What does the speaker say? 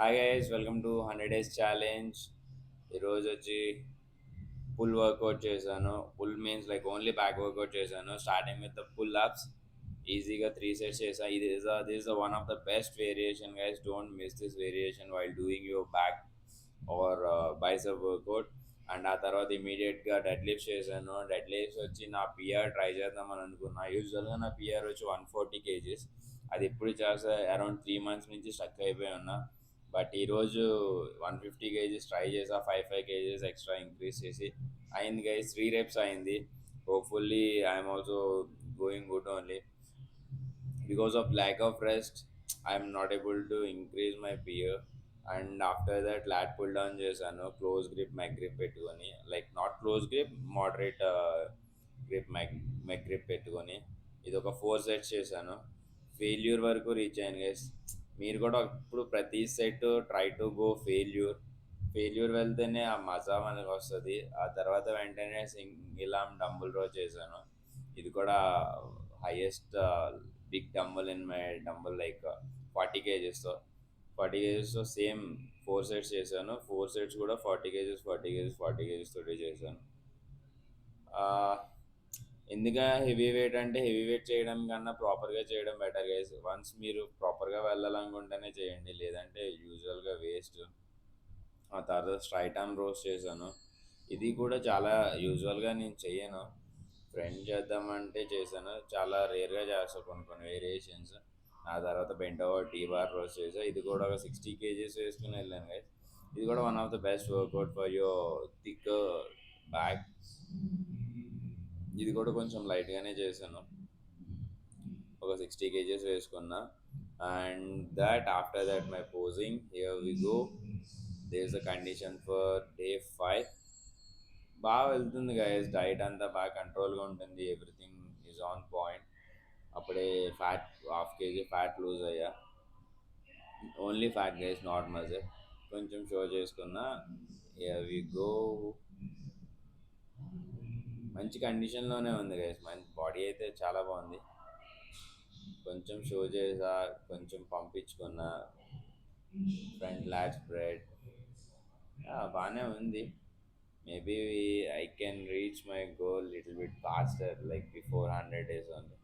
Hi guys, welcome to 100 days challenge. ఈరోజు వచ్చి pull workout చేశాను. Pull means like only back workout చేశాను. Starting with the pull ups ఈజీగా 3 sets చేశాను. ఇది one of the best variation guys. Don't miss this variation while doing your back or bicep workout. And ఆ తర్వాత ఇమీడియట్గా dead lifts చేశాను. Dead lifts వచ్చి నా పిఆర్ ట్రై చేద్దామని అనుకున్నా. యూజువల్గా నా పిఆర్ వచ్చి 140 kgs. అది ఇప్పుడు చేస్తే అరౌండ్ 3 months నుంచి స్టక్ అయిపోయి ఉన్నా. బట్ ఈరోజు 150 kgs ట్రై చేసా. 5 kgs ఎక్స్ట్రా ఇంక్రీజ్ చేసి అయింది గైస్. 3 reps అయింది. Hopefully I'm also going good only. Because of lack of rest, I'm not able to increase my PO. And after that lat pull down చేశాను. Close grip మెగ్ grip పెట్టుకొని, like not close grip, moderate grip మెగ్ grip పెట్టుకొని ఇది ఒక 4 sets చేశాను. Failure వరకు reach అయ్యాను guys. మీరు కూడా ఇప్పుడు ప్రతి set try to go failure వెళ్తేనే ఆ మజా మనకు వస్తుంది. ఆ తర్వాత వెంటనే సింగిల్ ఆర్మ్ డంబుల్ రో చేశాను. ఇది కూడా highest big dumbbell in my dumbbell, like 40 kgsతో. 40 kgsతో సేమ్ 4 sets చేశాను. 4 sets కూడా 40 kgs 40 kgs 40 kgs తోటి చేశాను. ఆ, ఎందుక హెవీ వెయిట్ అంటే హెవీ వెయిట్ చేయడం కన్నా ప్రాపర్గా చేయడం బెటర్ గైస్. వన్స్ మీరు ప్రాపర్గా వెళ్ళాలనుకుంటేనే చేయండి, లేదంటే యూజువల్గా వేస్ట్. ఆ తర్వాత స్ట్రైట్ ఆర్మ్ రోస్ట్ చేశాను. ఇది కూడా చాలా యూజువల్గా నేను చెయ్యను. ఫ్రెండ్ చేద్దామంటే చేశాను. చాలా రేర్గా చేస్తాను కొన్ని కొన్ని వేరియేషన్స్. ఆ తర్వాత bent over tea bar roast చేసా. ఇది కూడా ఒక 60 kgs వేసుకుని వెళ్ళాను గైస్. ఇది కూడా one of the best workout for your thick back. ఇది కూడా కొంచెం లైట్గానే చేశాను. ఒక 60 kgs వేసుకున్నా. And that after that my posing here we go. There is a condition for day 5. బాగా వెళ్తుంది గైస్. డైట్ అంతా బాగా కంట్రోల్గా ఉంటుంది. Everything is on point. అప్పుడే ఫ్యాట్ 1/2 kg ఫ్యాట్ లూజ్ అయ్యా. Only fat guys, not muscle. కొంచెం షో చేసుకున్నా. Here we go. మంచి కండిషన్లోనే ఉంది గైస్. మంచి బాడీ అయితే చాలా బాగుంది. కొంచెం షో చేసా, కొంచెం పంపించుకున్నా. ఫ్రంట్ లాట్ స్ప్రెడ్ బాగానే ఉంది. Maybe I can reach my goal little bit faster, like before 100 days only.